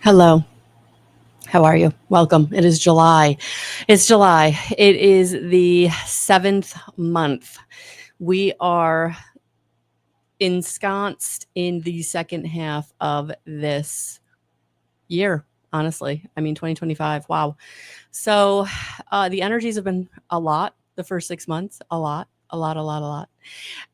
Hello. How are you? Welcome. It is July. It's July. It is the seventh month. We are ensconced in the second half of this year, honestly. I mean, 2025. Wow. So the energies have been a lot the first 6 months, a lot, a lot, a lot, a lot.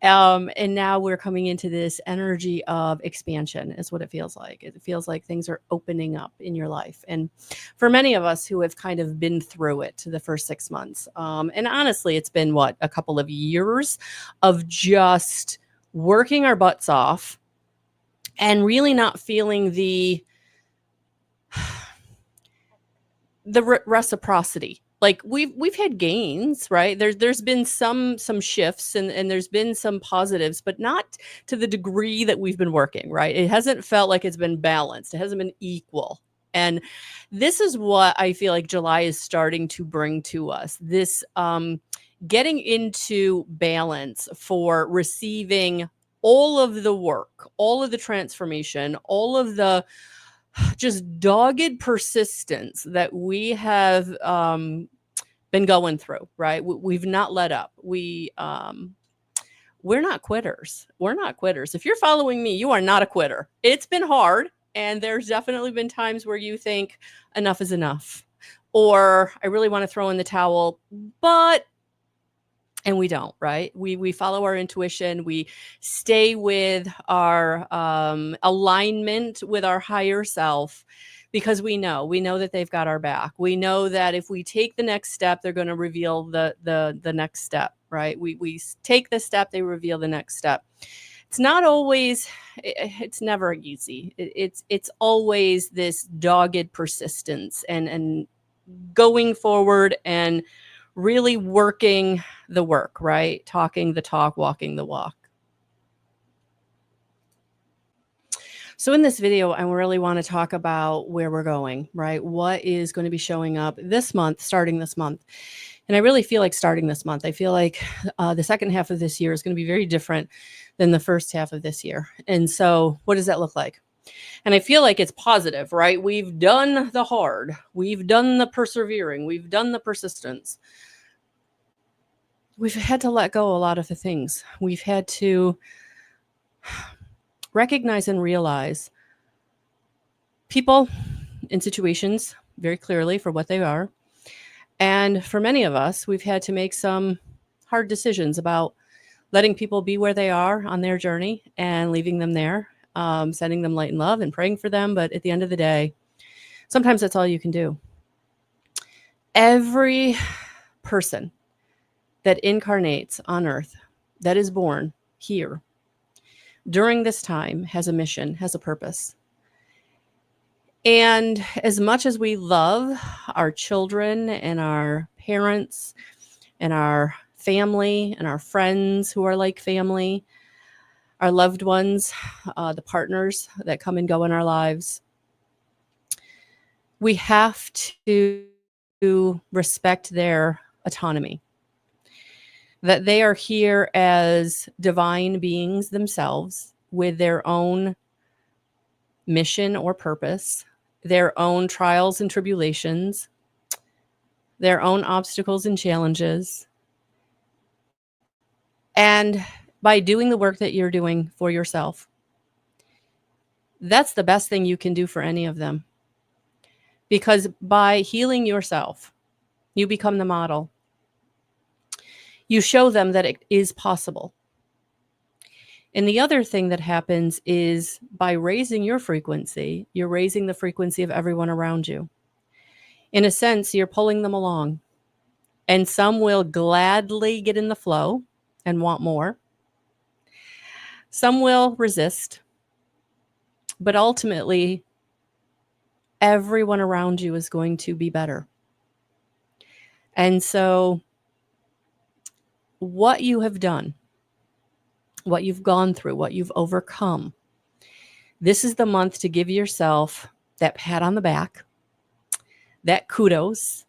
And now we're coming into this energy of expansion, is what it feels like. It feels like things are opening up in your life. And for many of us who have kind of been through it the first 6 months, and honestly, it's been what, a couple of years of just working our butts off and really not feeling the reciprocity. Like we've had gains, right? There's been some shifts and there's been some positives, but not to the degree that we've been working, right? It hasn't felt like it's been balanced. It hasn't been equal. And this is what I feel like July is starting to bring to us. This getting into balance for receiving all of the work, all of the transformation, all of the just dogged persistence that we have been going through, right? We've not let up. We're not quitters. We're not quitters. If you're following me, you are not a quitter. It's been hard, and there's definitely been times where you think enough is enough, or I really want to throw in the towel, but and we don't, right? We follow our intuition. We stay with our alignment with our higher self because we know that they've got our back. We know that if we take the next step, they're going to reveal the next step, right? We take the step, they reveal the next step. It's not always, it's never easy. It's always this dogged persistence and going forward and really working the work, right? Talking the talk, walking the walk. So in this video, I really want to talk about where we're going, right? What is going to be showing up this month, starting this month. And I really feel like starting this month, I feel like the second half of this year is going to be very different than the first half of this year. And so what does that look like? And I feel like it's positive, right? We've done the hard, we've done the persevering, we've done the persistence. We've had to let go a lot of the things. We've had to recognize and realize people in situations very clearly for what they are. And for many of us, we've had to make some hard decisions about letting people be where they are on their journey and leaving them there, sending them light and love and praying for them. But at the end of the day, sometimes that's all you can do. Every person that incarnates on earth, that is born here during this time, has a mission, has a purpose. And as much as we love our children and our parents and our family and our friends who are like family, our loved ones, the partners that come and go in our lives, we have to respect their autonomy. That they are here as divine beings themselves with their own mission or purpose, their own trials and tribulations, their own obstacles and challenges. And by doing the work that you're doing for yourself, that's the best thing you can do for any of them. Because by healing yourself, you become the model. You show them that it is possible. And the other thing that happens is by raising your frequency, you're raising the frequency of everyone around you. In a sense, you're pulling them along. And some will gladly get in the flow and want more. Some will resist. But ultimately, everyone around you is going to be better. And so what you have done, what you've gone through, what you've overcome, this is the month to give yourself that pat on the back, that kudos,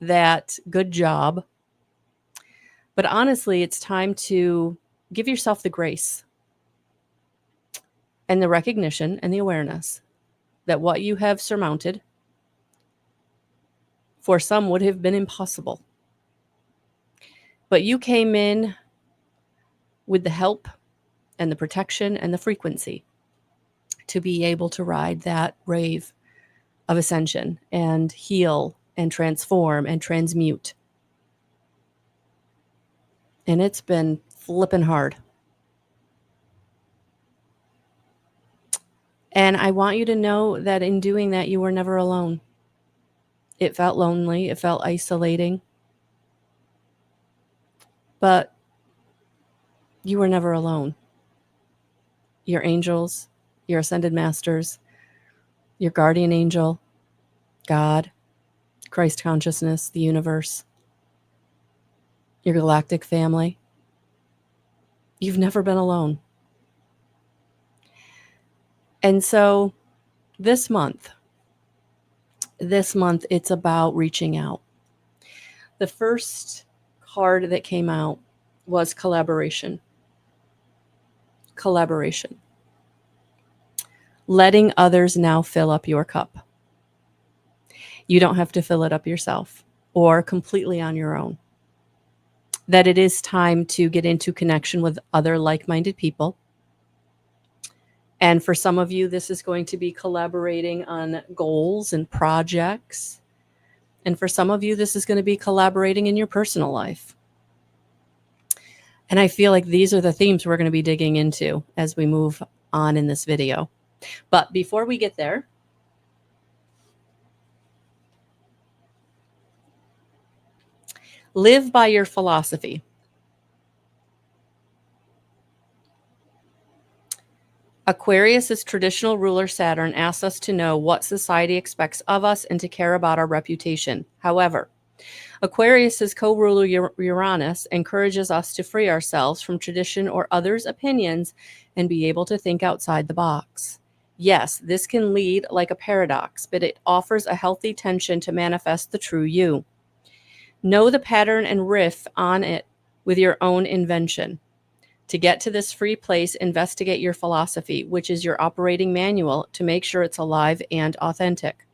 that good job. But honestly, it's time to give yourself the grace and the recognition and the awareness that what you have surmounted for some would have been impossible. But you came in with the help and the protection and the frequency to be able to ride that wave of ascension and heal and transform and transmute. And it's been flipping hard. And I want you to know that in doing that, you were never alone. It felt lonely. It felt isolating. But you were never alone. Your angels, your ascended masters, your guardian angel, God, Christ consciousness, the universe, your galactic family. You've never been alone. And so this month, it's about reaching out. The first card that came out was collaboration. Collaboration. Letting others now fill up your cup. You don't have to fill it up yourself or completely on your own. That it is time to get into connection with other like-minded people. And for some of you, this is going to be collaborating on goals and projects. And for some of you, this is going to be collaborating in your personal life. And I feel like these are the themes we're going to be digging into as we move on in this video. But before we get there, live by your philosophy. Aquarius's traditional ruler Saturn asks us to know what society expects of us and to care about our reputation. However, Aquarius's co-ruler Uranus encourages us to free ourselves from tradition or others' opinions and be able to think outside the box. Yes, this can lead like a paradox, but it offers a healthy tension to manifest the true you. Know the pattern and riff on it with your own invention. To get to this free place, investigate your philosophy, which is your operating manual, to make sure it's alive and authentic.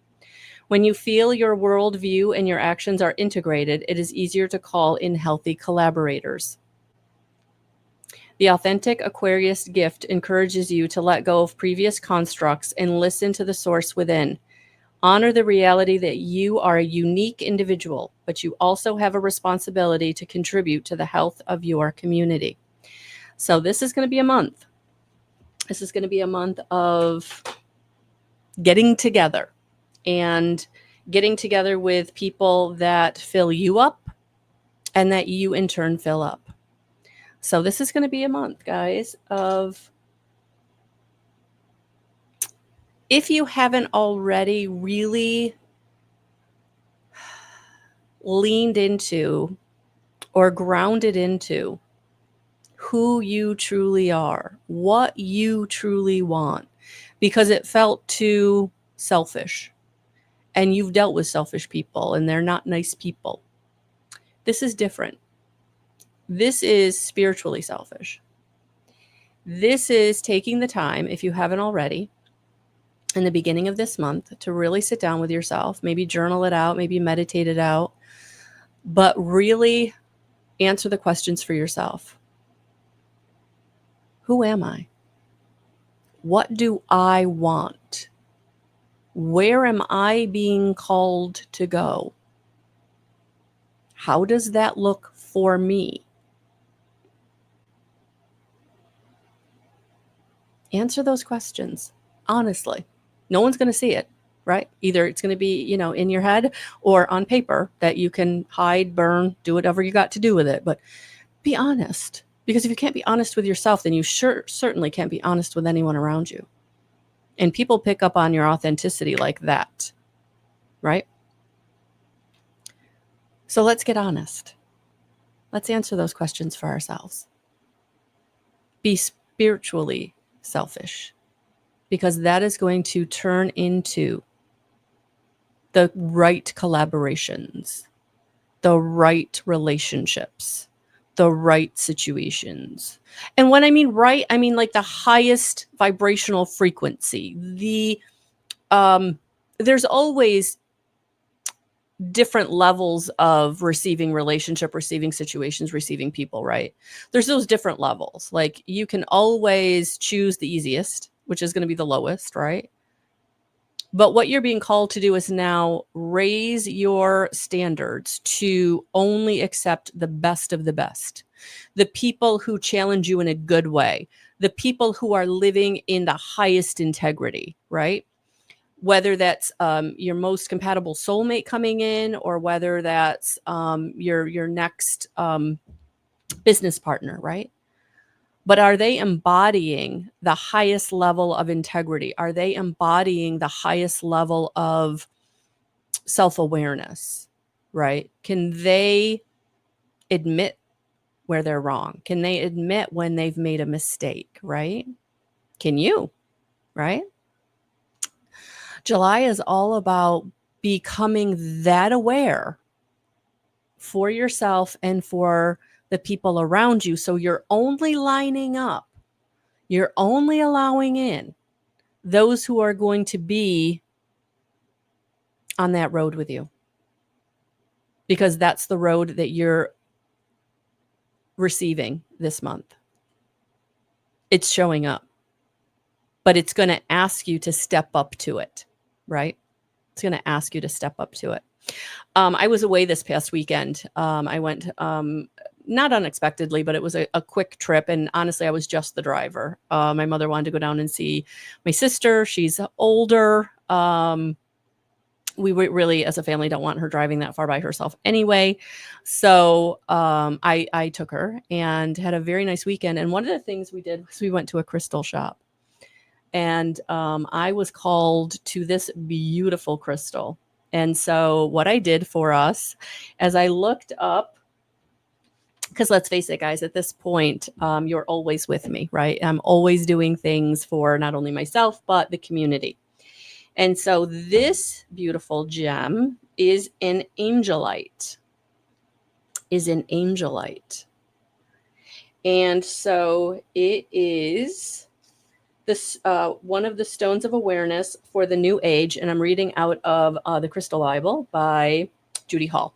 When you feel your worldview and your actions are integrated, it is easier to call in healthy collaborators. The authentic Aquarius gift encourages you to let go of previous constructs and listen to the source within. Honor the reality that you are a unique individual, but you also have a responsibility to contribute to the health of your community. So this is going to be a month. This is going to be a month of getting together and getting together with people that fill you up and that you in turn fill up. So this is going to be a month, guys, of, if you haven't already really leaned into or grounded into who you truly are, what you truly want, because it felt too selfish. And you've dealt with selfish people and they're not nice people. This is different. This is spiritually selfish. This is taking the time, if you haven't already, in the beginning of this month to really sit down with yourself, maybe journal it out, maybe meditate it out, but really answer the questions for yourself. Who am I? What do I want? Where am I being called to go? How does that look for me? Answer those questions, honestly. No one's going to see it, right? Either it's going to be, in your head or on paper that you can hide, burn, do whatever you got to do with it. But be honest. Because if you can't be honest with yourself, then you certainly can't be honest with anyone around you. And people pick up on your authenticity like that, right? So let's get honest. Let's answer those questions for ourselves. Be spiritually selfish, because that is going to turn into the right collaborations, the right relationships, the right situations. And when I mean right, I mean like the highest vibrational frequency, the there's always different levels of receiving relationship, receiving situations, receiving people, right? There's those different levels. Like you can always choose the easiest, which is going to be the lowest, right? But what you're being called to do is now raise your standards to only accept the best of the best. The people who challenge you in a good way, the people who are living in the highest integrity, right? Whether that's your most compatible soulmate coming in, or whether that's your next business partner, right? But are they embodying the highest level of integrity? Are they embodying the highest level of self-awareness, right? Can they admit where they're wrong? Can they admit when they've made a mistake, right? Can you, right? July is all about becoming that aware for yourself and for the people around you. So you're only lining up, you're only allowing in those who are going to be on that road with you, because that's the road that you're receiving this month. It's showing up, but it's going to ask you to step up to it, right? It's going to ask you to step up to it. I was away this past weekend. I went, not unexpectedly, but it was a quick trip. And honestly, I was just the driver. My mother wanted to go down and see my sister. She's older. We really, as a family, don't want her driving that far by herself anyway. So I took her and had a very nice weekend. And one of the things we did was we went to a crystal shop. And I was called to this beautiful crystal. And so what I did for us, as I looked up, because let's face it, guys, at this point, you're always with me, right? I'm always doing things for not only myself, but the community. And so this beautiful gem is an angelite, And so it is this one of the stones of awareness for the new age. And I'm reading out of the Crystal Bible by Judy Hall.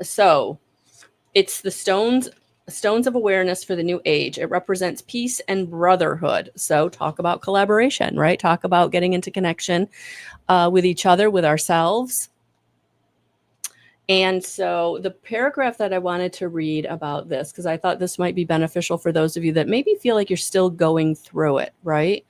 So it's the stones of awareness for the new age. It represents peace and brotherhood. So talk about collaboration, right? Talk about getting into connection with each other, with ourselves. And so the paragraph that I wanted to read about this, because I thought this might be beneficial for those of you that maybe feel like you're still going through it, right?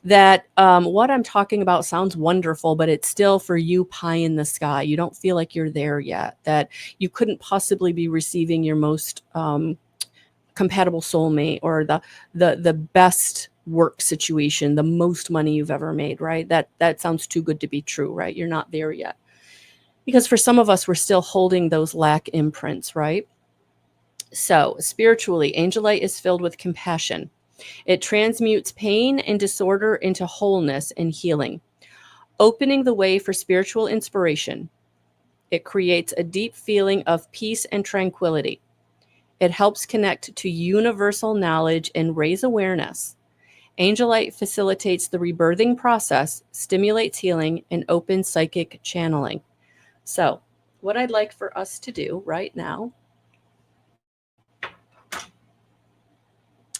That what I'm talking about sounds wonderful, but it's still for you pie in the sky. You don't feel like you're there yet, that you couldn't possibly be receiving your most compatible soulmate, or the best work situation, the most money you've ever made, right? That sounds too good to be true, right? You're not there yet. Because for some of us, we're still holding those lack imprints, right? So spiritually, angelite is filled with compassion. It transmutes pain and disorder into wholeness and healing, opening the way for spiritual inspiration. It creates a deep feeling of peace and tranquility. It helps connect to universal knowledge and raise awareness. Angelite facilitates the rebirthing process, stimulates healing, and opens psychic channeling. So, what I'd like for us to do right now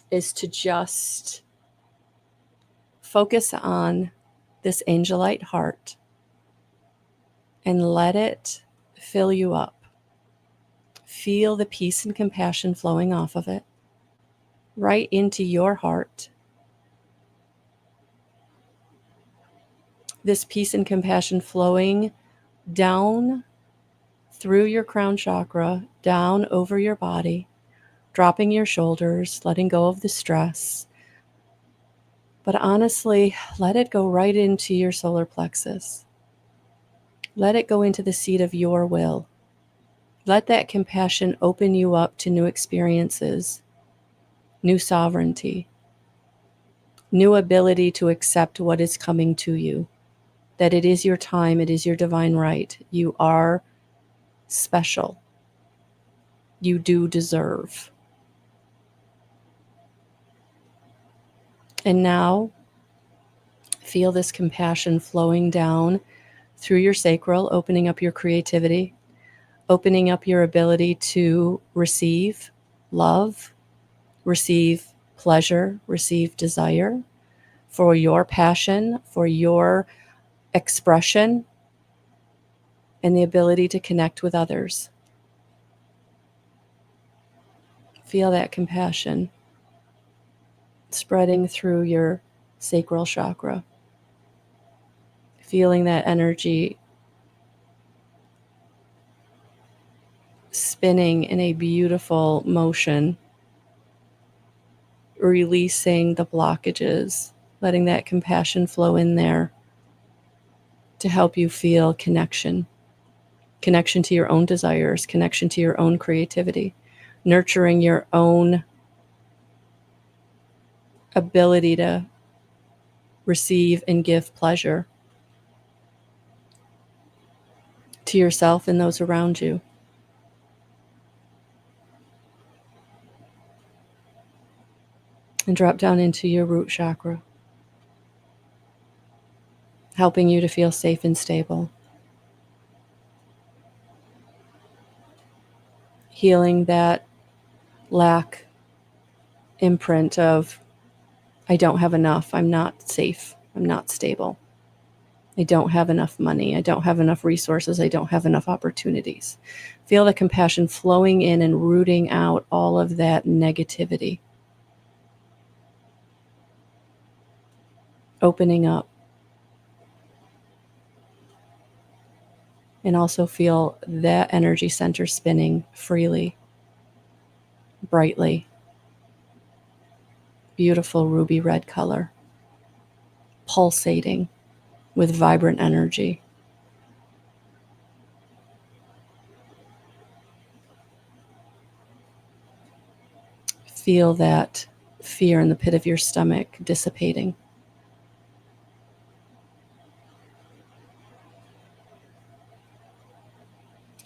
is to just focus on this angelite heart and let it fill you up. Feel the peace and compassion flowing off of it right into your heart. This peace and compassion flowing down through your crown chakra, down over your body, dropping your shoulders, letting go of the stress. But honestly, let it go right into your solar plexus. Let it go into the seat of your will. Let that compassion open you up to new experiences, new sovereignty, new ability to accept what is coming to you, that it is your time, it is your divine right. You are special. You do deserve. And now, Feel this compassion flowing down through your sacral, opening up your creativity, opening up your ability to receive love, receive pleasure, receive desire for your passion, for your expression, and the ability to connect with others. Feel that compassion spreading through your sacral chakra. Feeling that energy spinning in a beautiful motion, releasing the blockages, letting that compassion flow in there to help you feel connection to your own desires, connection to your own creativity, nurturing your own ability to receive and give pleasure to yourself and those around you. And drop down into your root chakra, helping you to feel safe and stable. Healing that lack imprint of, I don't have enough, I'm not safe, I'm not stable, I don't have enough money, I don't have enough resources, I don't have enough opportunities. Feel the compassion flowing in and rooting out all of that negativity. Opening up. And also feel that energy center spinning freely, brightly. Beautiful ruby red color, pulsating with vibrant energy. Feel that fear in the pit of your stomach dissipating.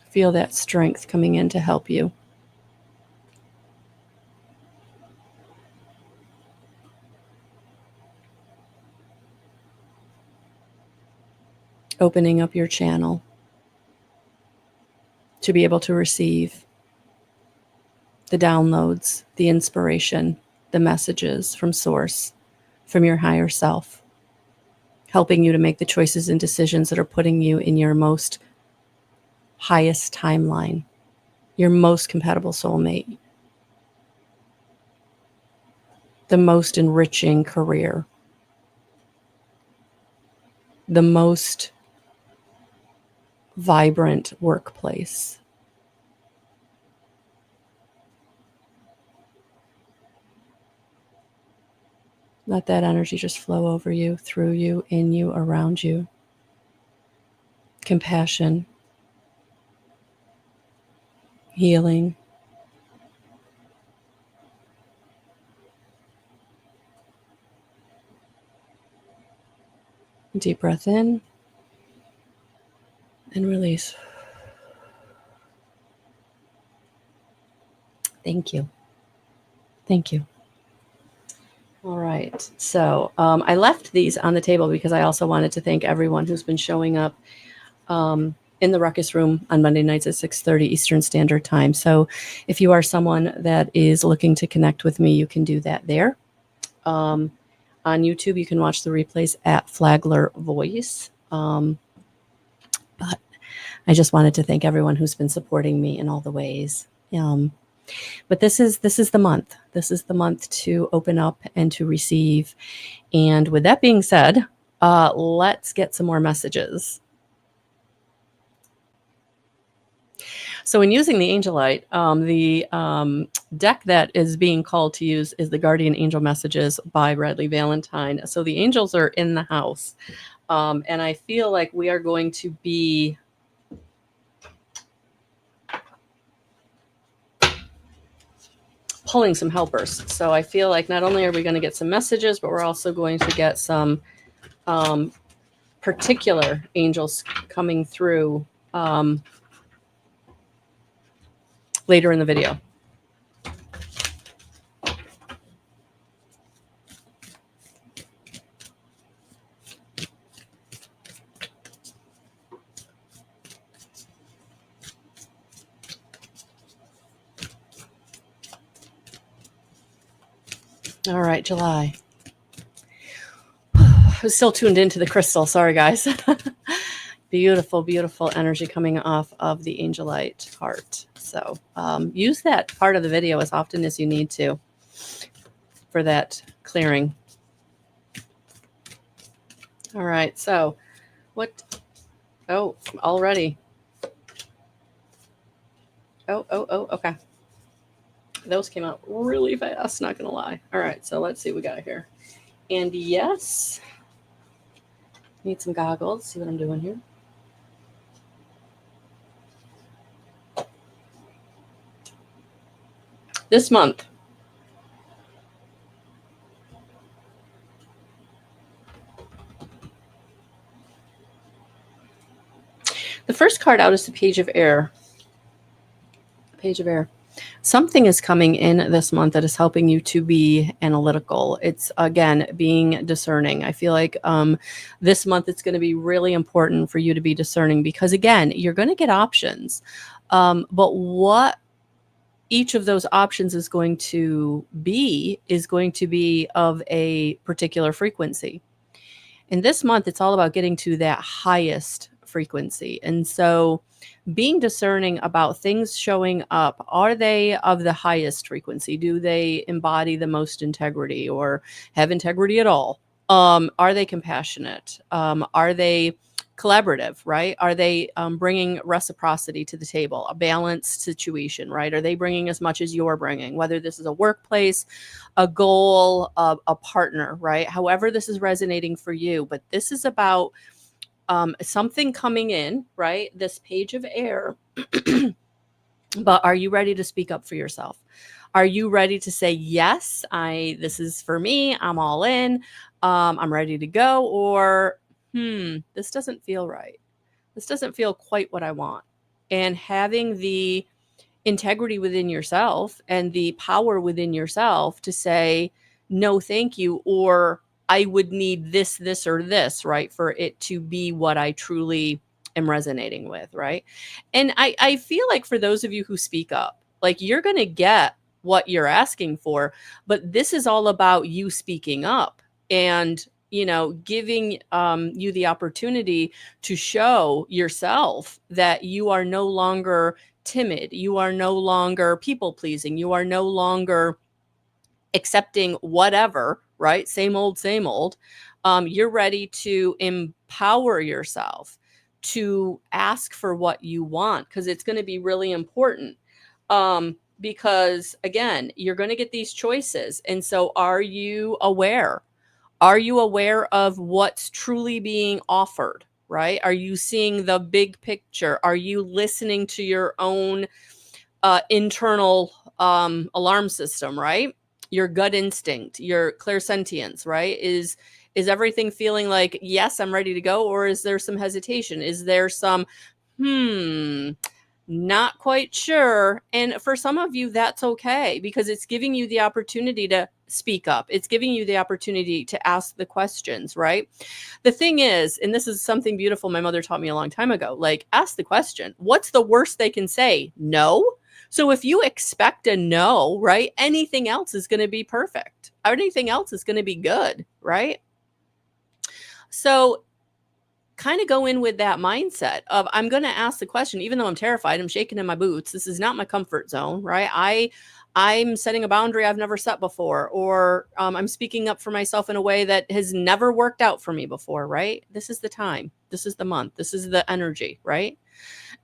Feel that strength coming in to help you. Opening up your channel to be able to receive the downloads, the inspiration, the messages from source, from your higher self, helping you to make the choices and decisions that are putting you in your most highest timeline, your most compatible soulmate, the most enriching career, the most vibrant workplace. Let that energy just flow over you, through you, in you, around you. Compassion, healing. Deep breath in and release. Thank you. Thank you. All right. So I left these on the table because I also wanted to thank everyone who's been showing up in the Ruckus Room on Monday nights at 6:30 Eastern Standard Time. So if you are someone that is looking to connect with me, you can do that there. On YouTube, you can watch the replays at Flagler Voice. But I just wanted to thank everyone who's been supporting me in all the ways. But this is the month. This is the month to open up and to receive. And with that being said, let's get some more messages. So in using the Angelite, the deck that is being called to use is the Guardian Angel Messages by Bradley Valentine. So the angels are in the house. And I feel like we are going to be pulling some helpers. So I feel like not only are we going to get some messages, but we're also going to get some particular angels coming through later in the video. All right, July. I was still tuned into the crystal. Sorry, guys. Beautiful, beautiful energy coming off of the Angelite heart. So use that part of the video as often as you need to for that clearing. All right, so what? Oh, already. Oh, okay. Those came out really fast, not going to lie. All right, so let's see what we got here. And yes, need some goggles, see what I'm doing here. This month, the first card out is the Page of Air. Page of Air. Something is coming in this month that is helping you to be analytical. It's, again, being discerning. I feel like this month it's going to be really important for you to be discerning because, again, you're going to get options. But what each of those options is going to be of a particular frequency. And this month, it's all about getting to that highest frequency. And so being discerning about things showing up, are they of the highest frequency? Do they embody the most integrity or have integrity at all? Are they compassionate? Are they collaborative, right? Are they bringing reciprocity to the table, a balanced situation, right? Are they bringing as much as you're bringing, whether this is a workplace, a goal, a partner, right? However this is resonating for you, but this is about something coming in, right? This Page of Air. But are you ready to speak up for yourself? Are you ready to say, yes, this is for me, I'm all in, I'm ready to go, or this doesn't feel right. This doesn't feel quite what I want. And having the integrity within yourself and the power within yourself to say, no, thank you, or I would need this, or this, right, for it to be what I truly am resonating with, right? And I feel like for those of you who speak up, like you're going to get what you're asking for, but this is all about you speaking up and, giving you the opportunity to show yourself that you are no longer timid. You are no longer people pleasing. You are no longer accepting whatever, right? Same old, same old. You're ready to empower yourself to ask for what you want because it's going to be really important. Because again, you're going to get these choices. And so are you aware? Are you aware of what's truly being offered, right? Are you seeing the big picture? Are you listening to your own internal alarm system, right? Your gut instinct, your clairsentience, right? Is everything feeling like, yes, I'm ready to go? Or is there some hesitation? Is there some, not quite sure? And for some of you, that's okay because it's giving you the opportunity to speak up. It's giving you the opportunity to ask the questions, right? The thing is, and this is something beautiful my mother taught me a long time ago, like ask the question. What's the worst they can say? No. So if you expect a no, right, anything else is going to be perfect. Anything else is going to be good, right? So kind of go in with that mindset of I'm going to ask the question, even though I'm terrified, I'm shaking in my boots. This is not my comfort zone, right? I'm setting a boundary I've never set before, or I'm speaking up for myself in a way that has never worked out for me before, right? This is the time. This is the month. This is the energy, right?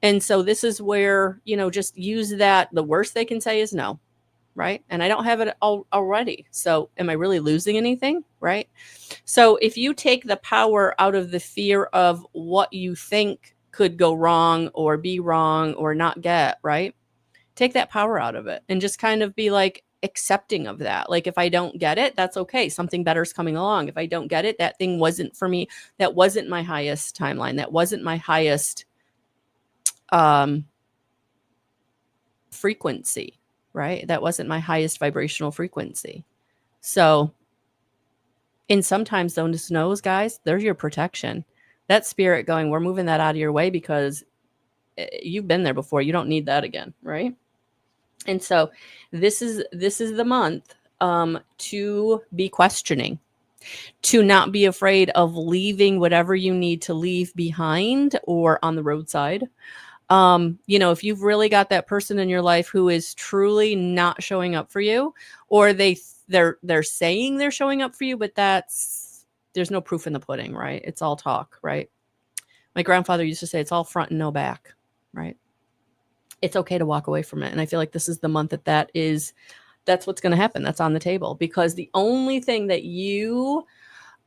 And so this is where, just use that. The worst they can say is no, right? And I don't have it already. So am I really losing anything, right? So if you take the power out of the fear of what you think could go wrong or be wrong or not get, right? Take that power out of it and just kind of be like accepting of that. Like if I don't get it, that's okay. Something better is coming along. If I don't get it, that thing wasn't for me. That wasn't my highest timeline. That wasn't my highest frequency, right? That wasn't my highest vibrational frequency. So, and sometimes those no's, guys, they're your protection. That spirit going, we're moving that out of your way because you've been there before. You don't need that again, right? And so this is the month to be questioning, to not be afraid of leaving whatever you need to leave behind or on the roadside. If you've really got that person in your life who is truly not showing up for you, or they're saying they're showing up for you, but there's no proof in the pudding, right? It's all talk, right? My grandfather used to say it's all front and no back, right? It's okay to walk away from it. And I feel like this is the month that's what's going to happen. That's on the table, because the only thing that you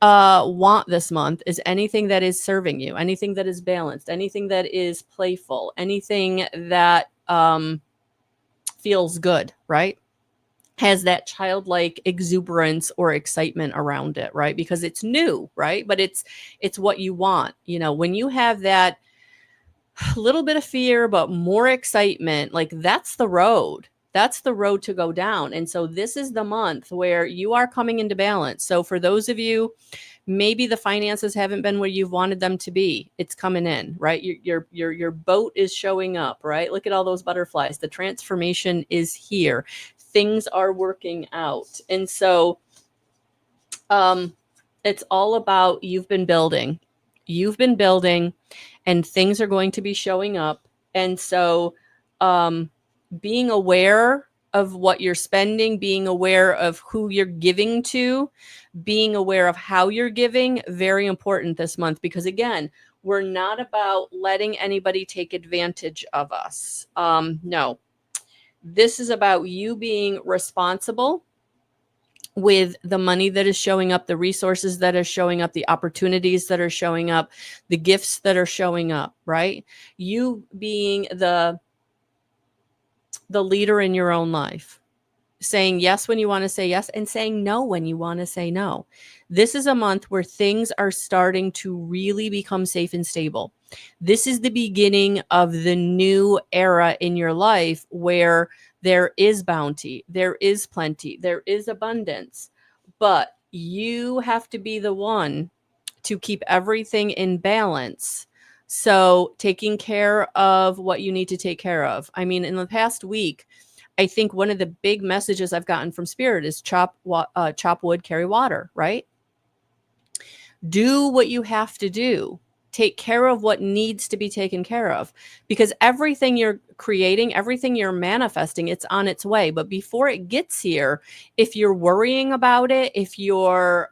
want this month is anything that is serving you, anything that is balanced, anything that is playful, anything that feels good, right? Has that childlike exuberance or excitement around it, right? Because it's new, right? But it's what you want. When you have that little bit of fear but more excitement, like that's the road to go down. And so this is the month where you are coming into balance. So for those of you, maybe the finances haven't been where you've wanted them to be, it's coming in, right? Your boat is showing up, right? Look at all those butterflies. The transformation is here. Things are working out. And so it's all about you've been building, and things are going to be showing up. And so being aware of what you're spending, being aware of who you're giving to, being aware of how you're giving, very important this month, because again, we're not about letting anybody take advantage of us. No, this is about you being responsible with the money that is showing up, the resources that are showing up, the opportunities that are showing up, the gifts that are showing up, right? You being the leader in your own life, saying yes when you want to say yes and saying no when you want to say no. This is a month where things are starting to really become safe and stable. This is the beginning of the new era in your life where there is bounty, there is plenty, there is abundance, but you have to be the one to keep everything in balance. So taking care of what you need to take care of. I mean, in the past week, I think one of the big messages I've gotten from Spirit is chop wood, carry water, right? Do what you have to do. Take care of what needs to be taken care of, because everything you're creating, everything you're manifesting, it's on its way. But before it gets here, if you're worrying about it, if you're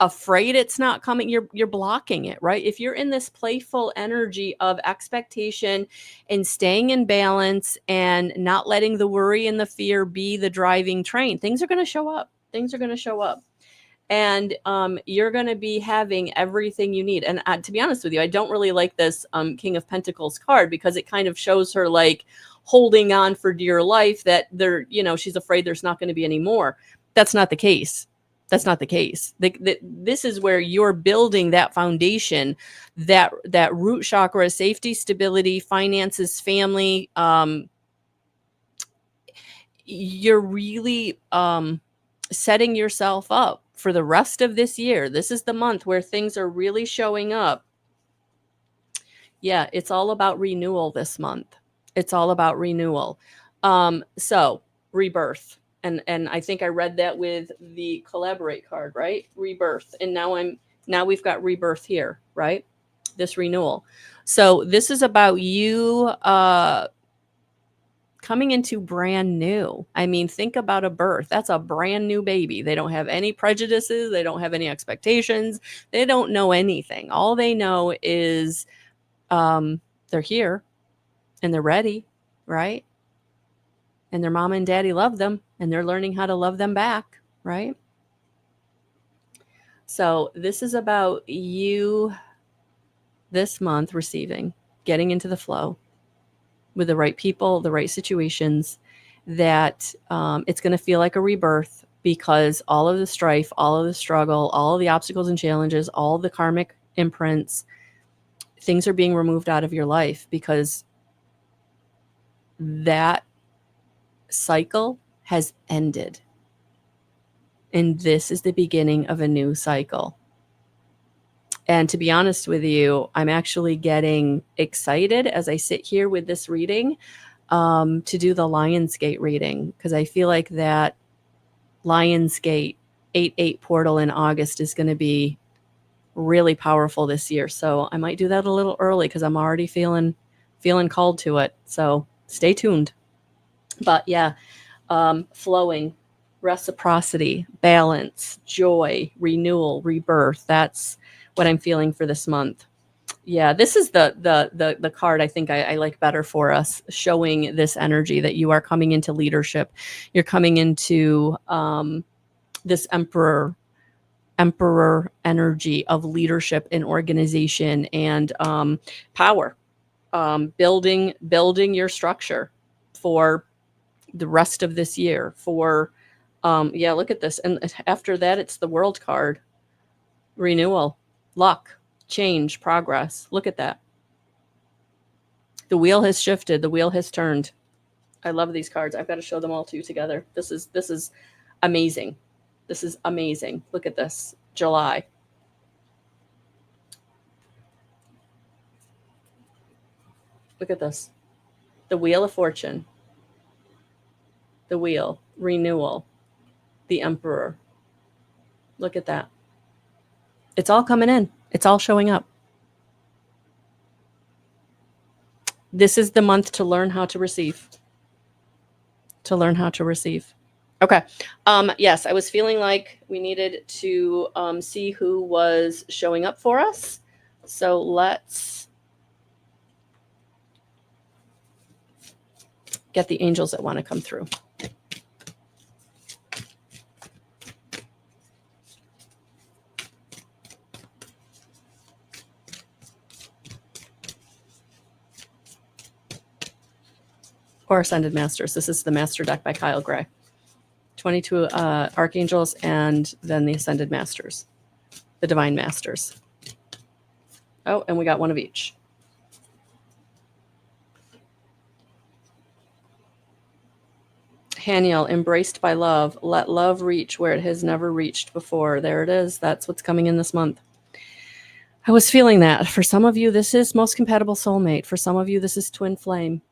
afraid it's not coming, you're blocking it, right? If you're in this playful energy of expectation and staying in balance and not letting the worry and the fear be the driving train, things are going to show up. And you're going to be having everything you need. And to be honest with you, I don't really like this King of Pentacles card, because it kind of shows her like holding on for dear life, that she's afraid there's not going to be any more. That's not the case. This is where you're building that foundation, that root chakra, safety, stability, finances, family. You're really setting yourself up for the rest of this year. This is the month where things are really showing up. Yeah, it's all about renewal this month. It's all about renewal. So rebirth. And I think I read that with the collaborate card, right? Rebirth. And now we've got rebirth here, right? This renewal. So this is about you coming into brand new. I mean, think about a birth. That's a brand new baby. They don't have any prejudices. They don't have any expectations. They don't know anything. All they know is they're here and they're ready, right? And their mom and daddy love them, and they're learning how to love them back, right? So this is about you this month receiving, getting into the flow with the right people, the right situations, that it's going to feel like a rebirth, because all of the strife, all of the struggle, all of the obstacles and challenges, all the karmic imprints, things are being removed out of your life, because that cycle has ended. And this is the beginning of a new cycle. And to be honest with you, I'm actually getting excited as I sit here with this reading to do the Lionsgate reading, because I feel like that Lionsgate 8/8 portal in August is going to be really powerful this year. So I might do that a little early because I'm already feeling called to it. So stay tuned. But yeah, flowing, reciprocity, balance, joy, renewal, rebirth. That's what I'm feeling for this month. Yeah, this is the card I think I like better for us, showing this energy that you are coming into leadership. You're coming into this emperor energy of leadership and organization and power. Building your structure for the rest of this year. For yeah, look at this. And after that, it's the World card. Renewal, luck, change, progress. Look at that. The wheel has shifted. The wheel has turned. I love these cards. I've got to show them all to you together. This is amazing. This is amazing. Look at this. July. Look at this. The Wheel of Fortune. The Wheel. Renewal. The Emperor. Look at that. It's all coming in. It's all showing up. This is the month to learn how to receive. To learn how to receive. Okay. Yes, I was feeling like we needed to see who was showing up for us. So let's get the angels that want to come through. Or Ascended Masters. This is the Master deck by Kyle Gray. 22 Archangels and then the Ascended Masters. The Divine Masters. Oh, and we got one of each. Haniel, embraced by love. Let love reach where it has never reached before. There it is. That's what's coming in this month. I was feeling that. For some of you, this is most compatible soulmate. For some of you, this is twin flame.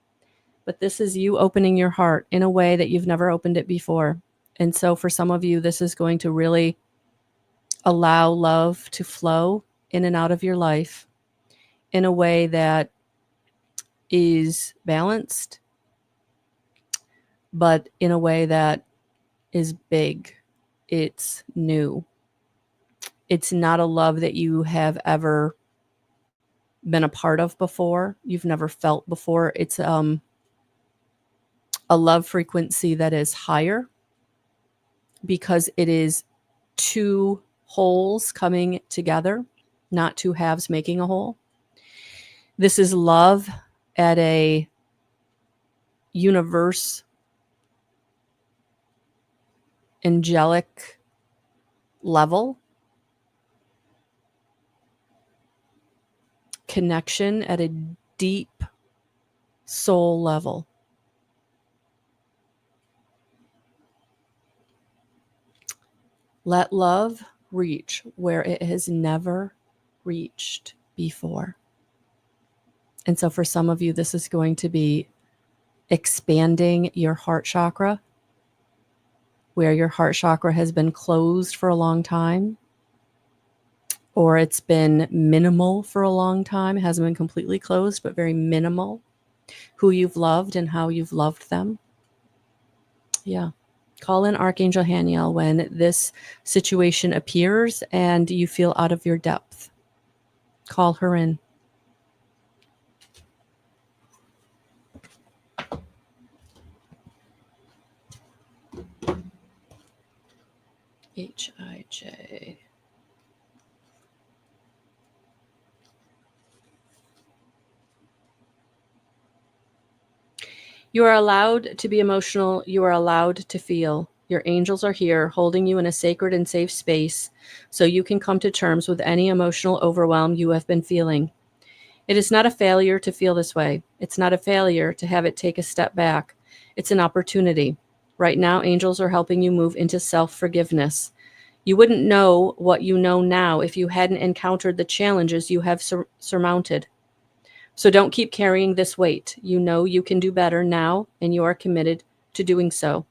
But this is you opening your heart in a way that you've never opened it before. And so for some of you, this is going to really allow love to flow in and out of your life in a way that is balanced, but in a way that is big. It's new. It's not a love that you have ever been a part of before. You've never felt before. It's a love frequency that is higher because it is two wholes coming together, not two halves making a whole. This is love at a universe angelic level, connection at a deep soul level. Let love reach where it has never reached before. And so for some of you, this is going to be expanding your heart chakra, where your heart chakra has been closed for a long time, or it's been minimal for a long time. It hasn't been completely closed, but very minimal. Who you've loved and how you've loved them. Yeah. Call in Archangel Haniel when this situation appears and you feel out of your depth. Call her in. H-I-J. You are allowed to be emotional. You are allowed to feel. Your angels are here holding you in a sacred and safe space so you can come to terms with any emotional overwhelm you have been feeling. It is not a failure to feel this way. It's not a failure to have it take a step back. It's an opportunity. Right now, angels are helping you move into self-forgiveness. You wouldn't know what you know now if you hadn't encountered the challenges you have surmounted. So don't keep carrying this weight. You know you can do better now, and you are committed to doing so.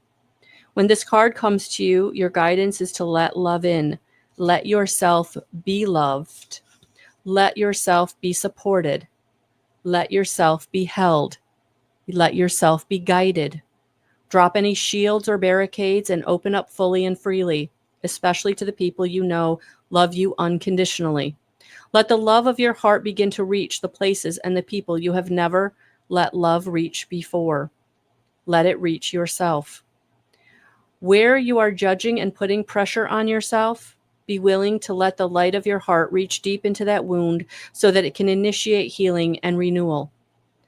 When this card comes to you, your guidance is to let love in. Let yourself be loved. Let yourself be supported. Let yourself be held. Let yourself be guided. Drop any shields or barricades and open up fully and freely, especially to the people you know love you unconditionally. Let the love of your heart begin to reach the places and the people you have never let love reach before. Let it reach yourself. Where you are judging and putting pressure on yourself, be willing to let the light of your heart reach deep into that wound so that it can initiate healing and renewal.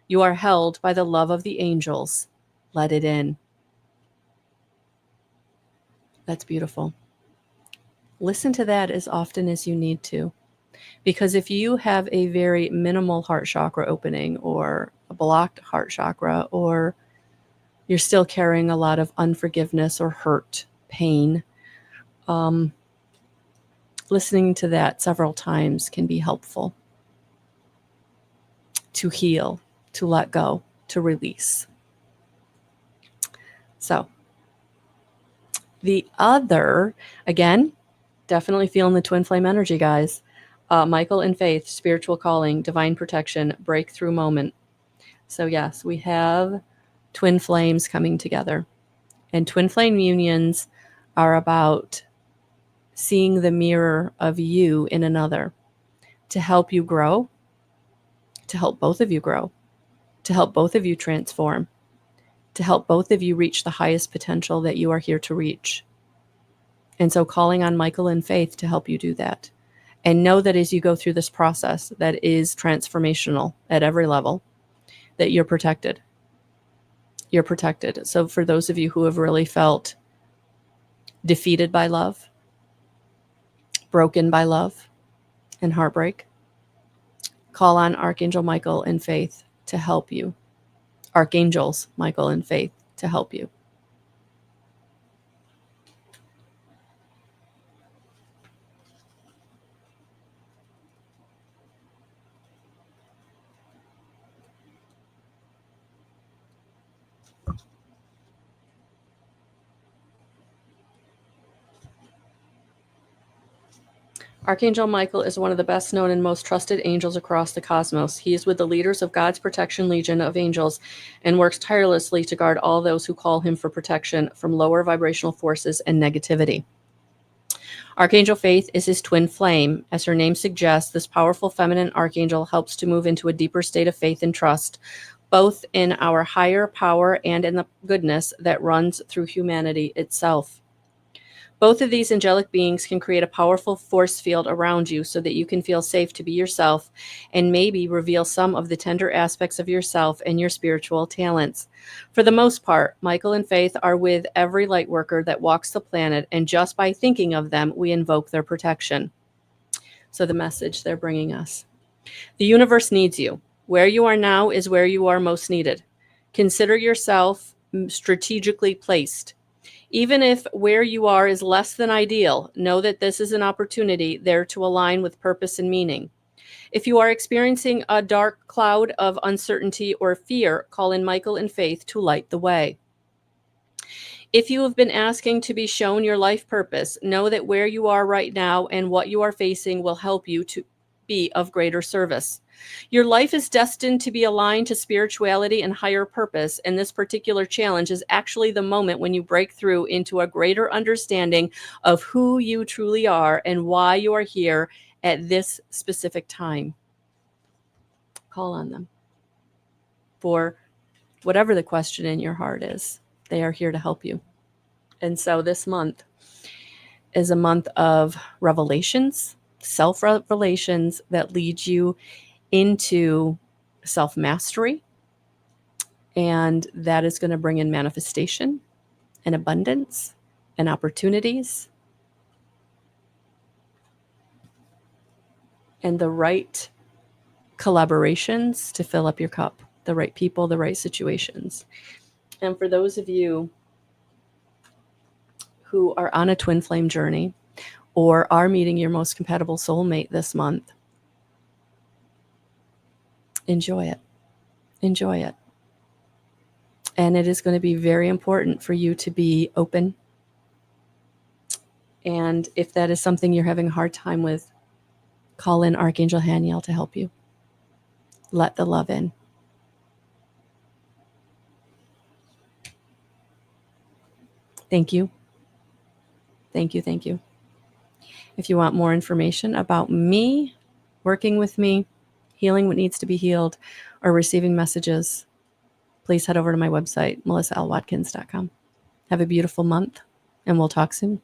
You are held by the love of the angels. Let it in. That's beautiful. Listen to that as often as you need to. Because if you have a very minimal heart chakra opening or a blocked heart chakra, or you're still carrying a lot of unforgiveness or hurt, pain, listening to that several times can be helpful to heal, to let go, to release. So the other, again, definitely feeling the twin flame energy, guys. Michael and Faith, spiritual calling, divine protection, breakthrough moment. So yes, we have twin flames coming together. And twin flame unions are about seeing the mirror of you in another to help you grow, to help both of you grow, to help both of you transform, to help both of you reach the highest potential that you are here to reach. And so calling on Michael and Faith to help you do that. And know that as you go through this process that is transformational at every level, that you're protected. You're protected. So for those of you who have really felt defeated by love, broken by love and heartbreak, call on Archangel Michael and Faith to help you. Archangels Michael and Faith to help you. Archangel Michael is one of the best known and most trusted angels across the cosmos. He is with the leaders of God's protection legion of angels and works tirelessly to guard all those who call him for protection from lower vibrational forces and negativity. Archangel Faith is his twin flame. As her name suggests, this powerful feminine archangel helps to move into a deeper state of faith and trust, both in our higher power and in the goodness that runs through humanity itself. Both of these angelic beings can create a powerful force field around you so that you can feel safe to be yourself and maybe reveal some of the tender aspects of yourself and your spiritual talents. For the most part, Michael and Faith are with every light worker that walks the planet, and just by thinking of them, we invoke their protection. So the message they're bringing us. The universe needs you. Where you are now is where you are most needed. Consider yourself strategically placed. Even if where you are is less than ideal, know that this is an opportunity there to align with purpose and meaning. If you are experiencing a dark cloud of uncertainty or fear, call in Michael and Faith to light the way. If you have been asking to be shown your life purpose, know that where you are right now and what you are facing will help you to be of greater service. Your life is destined to be aligned to spirituality and higher purpose, and this particular challenge is actually the moment when you break through into a greater understanding of who you truly are and why you are here at this specific time. Call on them for whatever the question in your heart is. They are here to help you. And so this month is a month of revelations, self-revelations that lead you into self-mastery. And that is going to bring in manifestation and abundance and opportunities and the right collaborations to fill up your cup, the right people, the right situations. And for those of you who are on a twin flame journey or are meeting your most compatible soulmate this month, enjoy it. Enjoy it. And it is going to be very important for you to be open. And if that is something you're having a hard time with, call in Archangel Haniel to help you. Let the love in. Thank you. Thank you. Thank you. If you want more information about me, working with me, healing what needs to be healed, or receiving messages, please head over to my website, melissaalwatkins.com. Have a beautiful month, and we'll talk soon.